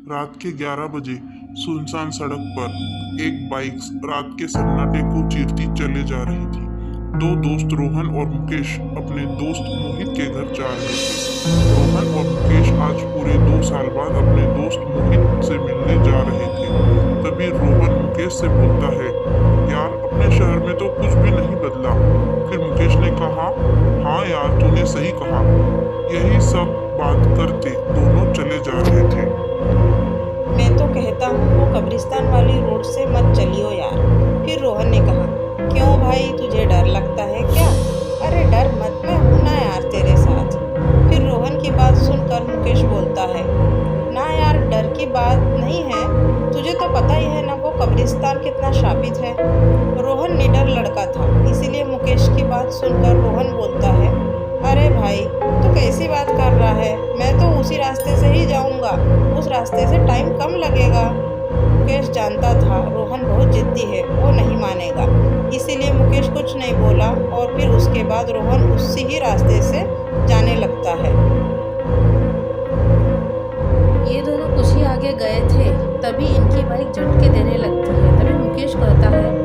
रात के 11 बजे सुनसान सड़क पर एक बाइक रात के सन्नाटे को चीरती चले जा रही थी। दो दोस्त रोहन और मुकेश अपने दोस्त मोहित के घर जा रहे थे। रोहन और मुकेश आज पूरे 2 साल बाद अपने दोस्त मोहित से मिलने जा रहे थे। तभी रोहन मुकेश से बोलता है, यार अपने शहर में तो कुछ भी नहीं बदला। फिर मुकेश ने कहा, हाँ यार तूने सही कहा। यही सब बात करते दोनों चले जा रहे थे। मैं तो कहता हूँ वो कब्रिस्तान वाली रोड से मत चलियो यार। फिर रोहन ने कहा, क्यों भाई तुझे डर लगता है क्या? अरे डर मत, मैं हूँ ना यार तेरे साथ। फिर रोहन की बात सुनकर मुकेश बोलता है, ना यार डर की बात नहीं है, तुझे तो पता ही है ना वो कब्रिस्तान कितना शापित है। रोहन निडर लड़का था, इसीलिए मुकेश की बात सुनकर रोहन बोलता है, अरे भाई तू कैसी बात कर रहा है, मैं तो उसी रास्ते से ही जाऊंगा, उस रास्ते से टाइम कम लगेगा। मुकेश जानता था रोहन बहुत जिद्दी है, वो नहीं मानेगा, इसीलिए मुकेश कुछ नहीं बोला और फिर उसके बाद रोहन उसी ही रास्ते से जाने लगता है। ये दोनों कुछ ही आगे गए थे, तभी इनकी बाइक झटके देने लगती है। तभी मुकेश कहता है,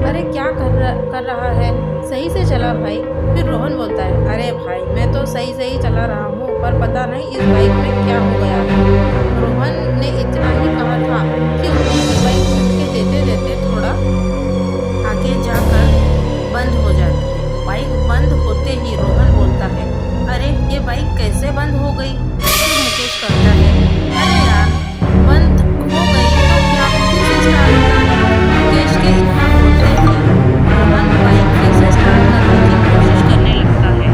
अरे क्या कर रहा है, सही से चला भाई। फिर रोहन बोलता है, अरे भाई मैं तो सही चला रहा हूँ, पर पता नहीं इस बाइक में क्या हो गया है। रोहन ने इतना ही कहा था कि उनकी बाइक झटके देते देते थोड़ा आगे जाकर बंद हो जाती है। बाइक बंद होते ही रोहन बोलता है, अरे ये बाइक कैसे बंद हो गई? फिर मुकेश कहता है, अरे यार बंद हो गई तो क्या फिर से स्टार्ट करना? मुकेश के इतना बोलते ही रोहन बाइक फिर से स्टार्ट करने की कोशिश करने लगता है,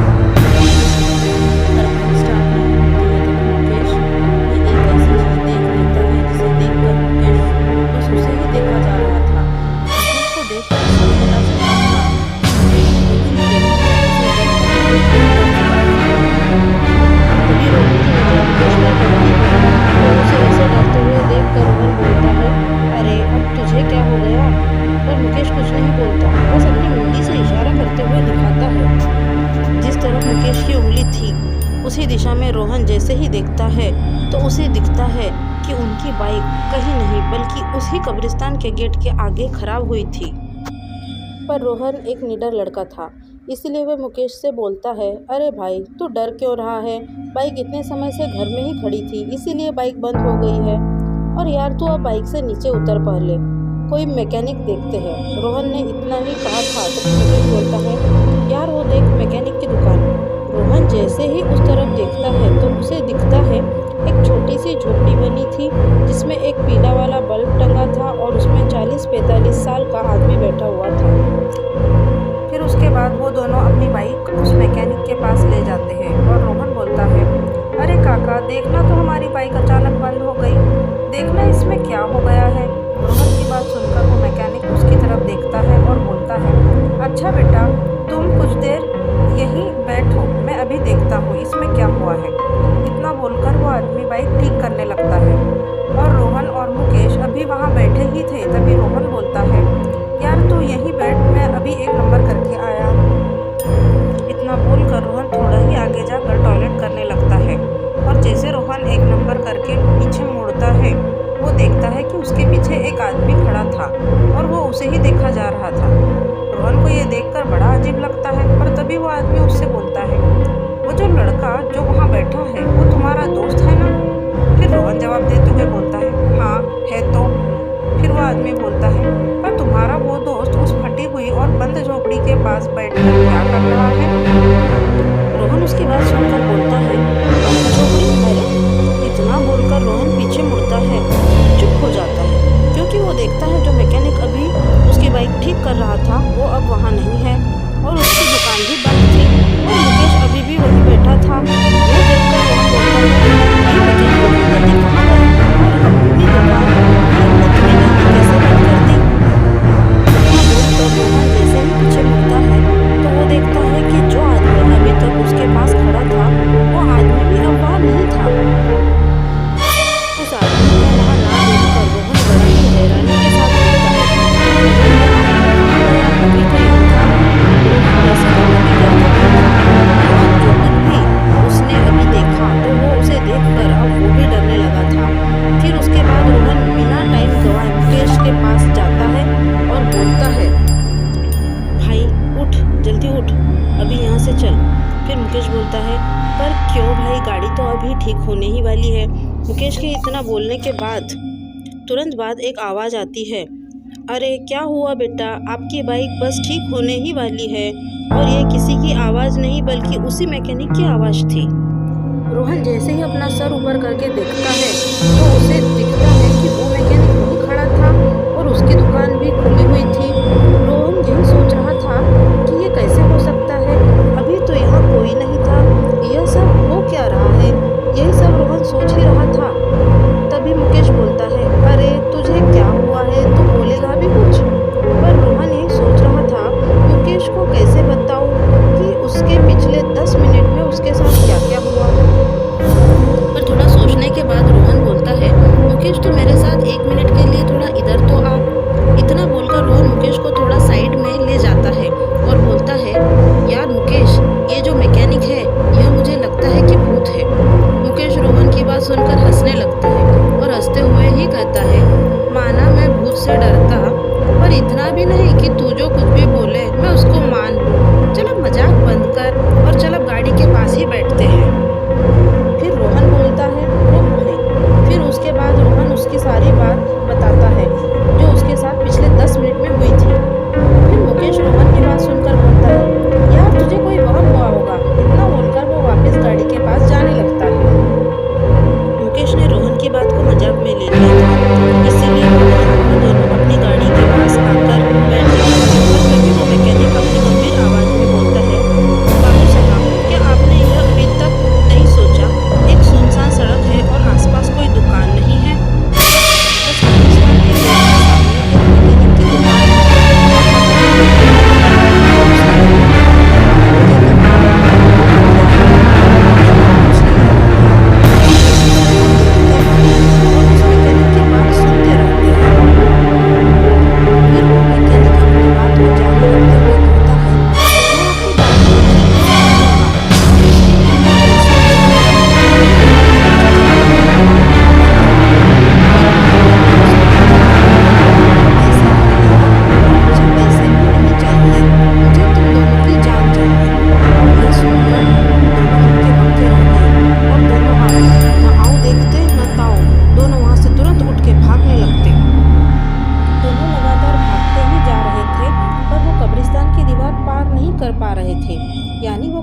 पर बाइक स्टार्ट नहीं होती है। तभी मुकेश ये एक ऐसी चीज देख लेता है जिसे देखकर मुकेश बस उसे ही देखा जा रहा था। मुकेश को देखकर उसे पता चलता था कि मुकेश जो चीज देखता है उसे तभी रोहन की नजर मुकेश पर पड़ती है और उसे ऐसे डरते हुए देखकर रोहन बोलता है, अरे अब तुझे क्या हो गया? पर मुकेश कुछ नहीं बोलता, बस अपनी उंगली से इशारा करते हुए दिखाता है। जिस तरफ मुकेश की उंगली थी उसी दिशा में रोहन जैसे ही देखता है तो उसे दिखता है कि उनकी बाइक कहीं नहीं बल्कि उसी कब्रिस्तान के गेट के आगे खराब हुई थी। पर रोहन एक निडर लड़का था, इसलिए वह मुकेश से बोलता है, अरे भाई तू डर क्यों रहा है? बाइक इतने समय से घर में ही खड़ी थी, इसीलिए बाइक बंद हो गई है। और यार तू अब बाइक से नीचे उतर पहले, कोई मैकेनिक देखते हैं। रोहन ने इतना ही कहा था तो मुकेश बोलता है, यार वो देख मैकेनिक की दुकान। रोहन जैसे ही उस तरफ देखता है तो उसे दिखता है एक छोटी सी झोपड़ी बनी थी जिसमें एक पीला वाला बल्ब टंगा था और उसमें 40-45 साल का आदमी बैठा हुआ था। फिर उसके बाद वो दोनों अपनी बाइक उस मैकेनिक के पास ले जाते हैं और रोहन बोलता है, अरे काका देखना तो हमारी बाइक अचानक बंद हो गई, देखना इसमें क्या हो गया है। रोहन की बात सुनकर वो मैकेनिक उसकी तरफ देखता है और बोलता है, अच्छा बेटा तुम कुछ देर यहीं बैठो, मैं अभी देखता हूँ इसमें क्या हुआ है। इतना बोलकर वो आदमी बाइक ठीक करने लगता है और रोहन और मुकेश अभी वहाँ बैठे ही थे। तभी रोहन बोलता है, यार तू यहीं बैठ, मैं अभी एक नंबर करके आया। इतना बोलकर रोहन थोड़ा ही आगे जाकर टॉयलेट करने लगता है और जैसे रोहन एक नंबर करके पीछे मुड़ता है वो देखता है कि उसके पीछे एक आदमी खड़ा था और वो उसे ही देखा जा रहा था। रोहन को ये देखकर बड़ा अजीब लगता है, पर तभी वो आदमी उससे बोलता है, वो जो लड़का जो वहाँ बैठा है वो तुम्हारा दोस्त है ना? फिर रोहन जवाब देते हुए बोलता है, हाँ है तो। फिर वो आदमी बोलता है, पर तुम्हारा वो दोस्त उस फटी हुई और बंद झोपड़ी के पास बैठकर क्या कर रहा है? रोहन उसकी बात सुनकर बोलता है, बंद झोपड़ी? अरे इतना बोलकर रोहन पीछे मुड़ता है, चुप हो जाता है क्योंकि वो देखता है जो मैकेनिक अभी उसकी बाइक ठीक कर रहा था वो अब वहाँ नहीं है और उसकी दुकान भी बंद थी और मुकेश अभी भी वहीं बैठा था। ये देखकर रोहन बोलता है, ये मैकेनिक अपनी गलती कहाँ गया और अपनी दुकान हिम्मत में नहीं कैसे बंद कर दी? इतना बोलकर रोहन जैसे ही पीछे मुड़ता है तो वो देखता है कि जो आदमी अभी तक उसके पास खड़ा था वो आदमी भी अब वहाँ नहीं था। उस आदमी भी ठीक होने ही वाली है। मुकेश के इतना बोलने के बाद तुरंत बाद एक आवाज़ आती है, अरे क्या हुआ बेटा, आपकी बाइक बस ठीक होने ही वाली है। और ये किसी की आवाज़ नहीं बल्कि उसी मैकेनिक की आवाज़ थी। रोहन जैसे ही अपना सर ऊपर करके देखता है तो उसे दिखता है कि वो मैकेनिक वहीं खड़ा था और उसकी दुकान भी खुली हुई थी। रोहन यही सोच रहा था कि ये कैसे हो सकता है, अभी तो यहाँ कोई नहीं था, यह सब हो क्या रहा है। यही सब रोहन सोच ही रहा था। तभी मुकेश बोलता है, अरे तुझे क्या हुआ है, तू बोलेगा भी कुछ। पर रोहन यही सोच रहा था मुकेश को कैसे बताऊं कि उसके पिछले 10 मिनट में उसके साथ क्या क्या हुआ। पर थोड़ा सोचने के बाद रोहन बोलता है, मुकेश तू मेरे साथ 1 मिनट के लिए थोड़ा इधर तो आ। इतना बोलकर रोहन मुकेश को थोड़ा साइड में ले जाता है और बोलता है, यार मुकेश, ये जो मैकेनिक है यह मुझे लगता है कि भूत है। मुकेश रोहन की बात सुनकर हंसने लगता है और हंसते हुए ही कहता है, माना मैं भूत से डरता, पर इतना भी नहीं कि तू जो कुछ भी बोले मैं उसको मान लूं। चल अब मजाक बंद कर और चल अब गाड़ी के पास ही बैठते हैं। फिर रोहन बोलता है, रुक भाई। फिर उसके बाद रोहन उसकी सारी बात बताता है जो उसके साथ पिछले 10 मिनट में हुई थी। फिर मुकेश रोहन की बात सुनकर बोलता है, यार तुझे कोई वहम हुआ होगा। इतना बोलकर वो वापस गाड़ी के पास जाने लगता है। मुकेश ने रोहन की बात को मजाक में ले लिया था, इसीलिए वो दोनों अपनी गाड़ी के पास आकर बैठ जाते हैं। और तभी वो मैकेनिक अपनी गंभीर आवाज में बोलता है, बाबू साहब, क्या आपने यह अभी तक नहीं सोचा, एक सुनसान सड़क है और आसपास कोई दुकान नहीं है। बस कब्रिस्तान के सामने एक मैकेनिक की दुकान है।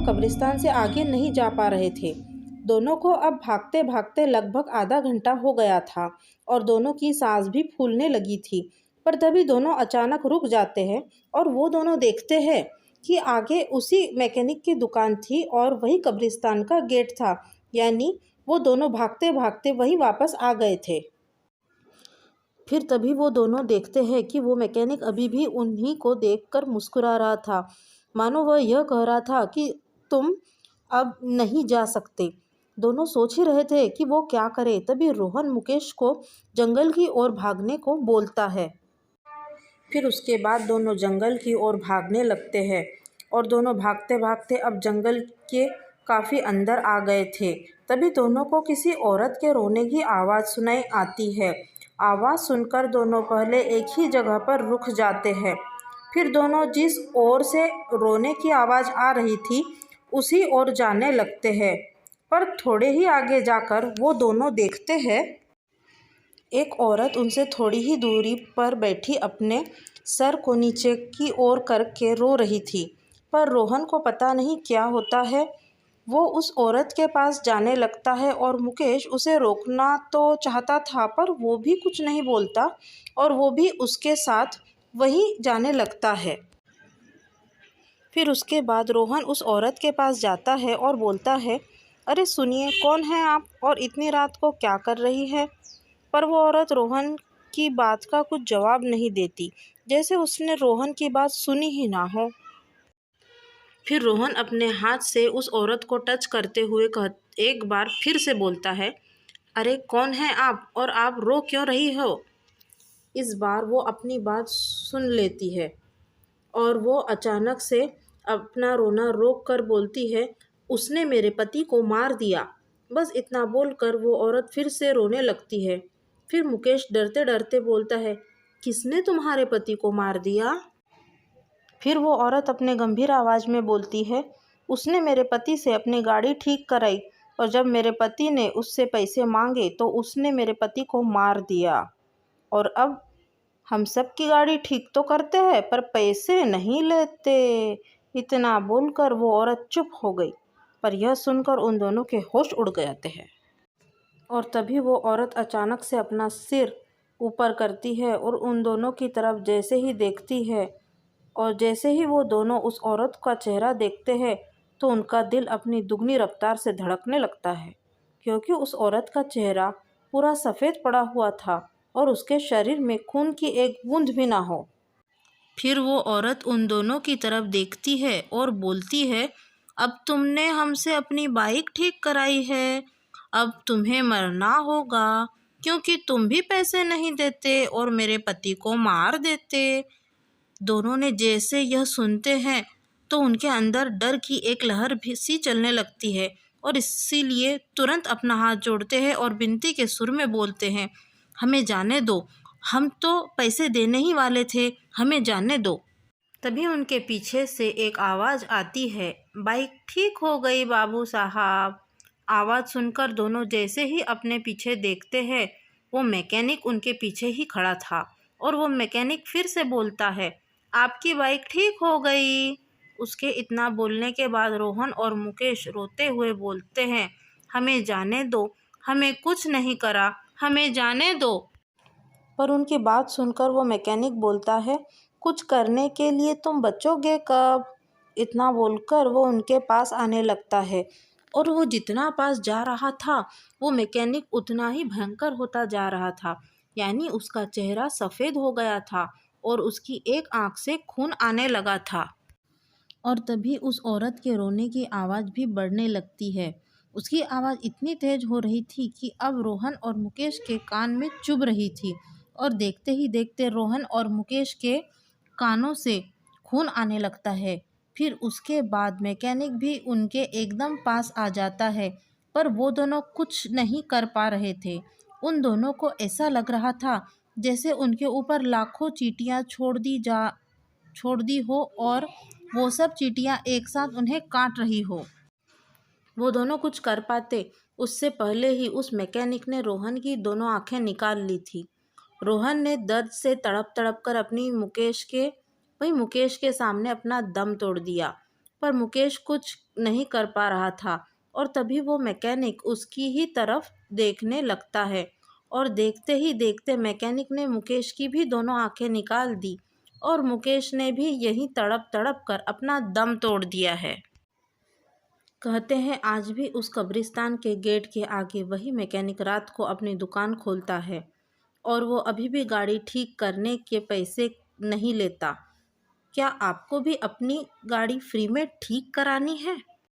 कब्रिस्तान से आगे नहीं जा पा रहे थे। दोनों को अब भागते भागते लगभग आधा घंटा हो गया था और दोनों की सांस भी फूलने लगी थी। पर तभी दोनों अचानक रुक जाते हैं और वो दोनों देखते हैं कि आगे उसी मैकेनिक की दुकान थी और वही कब्रिस्तान का गेट था। यानी वो दोनों भागते भागते वही वापस आ गए थे। फिर तभी वो दोनों देखते हैं कि वो मैकेनिक अभी भी उन्हीं को देखकर मुस्कुरा रहा था, मानो वह यह कह रहा था कि तुम अब नहीं जा सकते। दोनों सोच ही रहे थे कि वो क्या करे। तभी रोहन मुकेश को जंगल की ओर भागने को बोलता है। फिर उसके बाद दोनों जंगल की ओर भागने लगते हैं और दोनों भागते भागते अब जंगल के काफ़ी अंदर आ गए थे। तभी दोनों को किसी औरत के रोने की आवाज़ सुनाई आती है। आवाज़ सुनकर दोनों पहले एक ही जगह पर रुक जाते हैं। फिर दोनों जिस ओर से रोने की आवाज़ आ रही थी उसी ओर जाने लगते हैं। पर थोड़े ही आगे जाकर वो दोनों देखते हैं एक औरत उनसे थोड़ी ही दूरी पर बैठी अपने सर को नीचे की ओर करके रो रही थी। पर रोहन को पता नहीं क्या होता है। वो उस औरत के पास जाने लगता है और मुकेश उसे रोकना तो चाहता था पर वो भी कुछ नहीं बोलता और वो भी उसके साथ वहीं जाने लगता है। फिर उसके बाद रोहन उस औरत के पास जाता है और बोलता है, अरे सुनिए, कौन है आप और इतनी रात को क्या कर रही है। पर वो औरत रोहन की बात का कुछ जवाब नहीं देती, जैसे उसने रोहन की बात सुनी ही ना हो। फिर रोहन अपने हाथ से उस औरत को टच करते हुए एक बार फिर से बोलता है, अरे कौन है आप और आप रो क्यों रही हो। इस बार वो अपनी बात सुन लेती है और वो अचानक से अपना रोना रोक कर बोलती है, उसने मेरे पति को मार दिया। बस इतना बोलकर वो औरत फिर से रोने लगती है। फिर मुकेश डरते डरते बोलता है, किसने तुम्हारे पति को मार दिया। फिर वो औरत अपने गंभीर आवाज़ में बोलती है, उसने मेरे पति से अपनी गाड़ी ठीक कराई और जब मेरे पति ने उससे पैसे मांगे तो उसने मेरे पति को मार दिया। और अब हम सब की गाड़ी ठीक तो करते हैं पर पैसे नहीं लेते। इतना बोलकर वो औरत चुप हो गई। पर यह सुनकर उन दोनों के होश उड़ जाते हैं। और तभी वो औरत अचानक से अपना सिर ऊपर करती है और उन दोनों की तरफ जैसे ही देखती है, और जैसे ही वो दोनों उस औरत का चेहरा देखते हैं तो उनका दिल अपनी दुगनी रफ्तार से धड़कने लगता है, क्योंकि उस औरत का चेहरा पूरा सफ़ेद पड़ा हुआ था और उसके शरीर में खून की एक बूंद भी ना हो। फिर वो औरत उन दोनों की तरफ देखती है और बोलती है, अब तुमने हमसे अपनी बाइक ठीक कराई है, अब तुम्हें मरना होगा, क्योंकि तुम भी पैसे नहीं देते और मेरे पति को मार देते। दोनों ने जैसे यह सुनते हैं तो उनके अंदर डर की एक लहर भी सी चलने लगती है और इसीलिए तुरंत अपना हाथ जोड़ते हैं और विनती के सुर में बोलते हैं, हमें जाने दो, हम तो पैसे देने ही वाले थे, हमें जाने दो। तभी उनके पीछे से एक आवाज़ आती है, बाइक ठीक हो गई बाबू साहब। आवाज़ सुनकर दोनों जैसे ही अपने पीछे देखते हैं, वो मैकेनिक उनके पीछे ही खड़ा था और वो मैकेनिक फिर से बोलता है, आपकी बाइक ठीक हो गई। उसके इतना बोलने के बाद रोहन और मुकेश रोते हुए बोलते हैं, हमें जाने दो, हमें कुछ नहीं करा, हमें जाने दो। पर उनकी बात सुनकर वो मैकेनिक बोलता है, कुछ करने के लिए तुम बचोगे कब। इतना बोलकर वो उनके पास आने लगता है और वो जितना पास जा रहा था वो मैकेनिक उतना ही भयंकर होता जा रहा था। यानी उसका चेहरा सफ़ेद हो गया था और उसकी एक आंख से खून आने लगा था। और तभी उस औरत के रोने की आवाज़ भी बढ़ने लगती है। उसकी आवाज़ इतनी तेज़ हो रही थी कि अब रोहन और मुकेश के कान में चुभ रही थी और देखते ही देखते रोहन और मुकेश के कानों से खून आने लगता है। फिर उसके बाद मैकेनिक भी उनके एकदम पास आ जाता है, पर वो दोनों कुछ नहीं कर पा रहे थे। उन दोनों को ऐसा लग रहा था जैसे उनके ऊपर लाखों चींटियाँ छोड़ दी हो और वो सब चींटियाँ एक साथ उन्हें काट रही हो। वो दोनों कुछ कर पाते उससे पहले ही उस मैकेनिक ने रोहन की दोनों आंखें निकाल ली थी। रोहन ने दर्द से तड़प तड़प कर मुकेश के सामने अपना दम तोड़ दिया, पर मुकेश कुछ नहीं कर पा रहा था। और तभी वो मैकेनिक उसकी ही तरफ देखने लगता है और देखते ही देखते मैकेनिक ने मुकेश की भी दोनों आंखें निकाल दी और मुकेश ने भी यही तड़प तड़प कर अपना दम तोड़ दिया है। कहते हैं आज भी उस कब्रिस्तान के गेट के आगे वही मैकेनिक रात को अपनी दुकान खोलता है और वो अभी भी गाड़ी ठीक करने के पैसे नहीं लेता। क्या आपको भी अपनी गाड़ी फ्री में ठीक करानी है?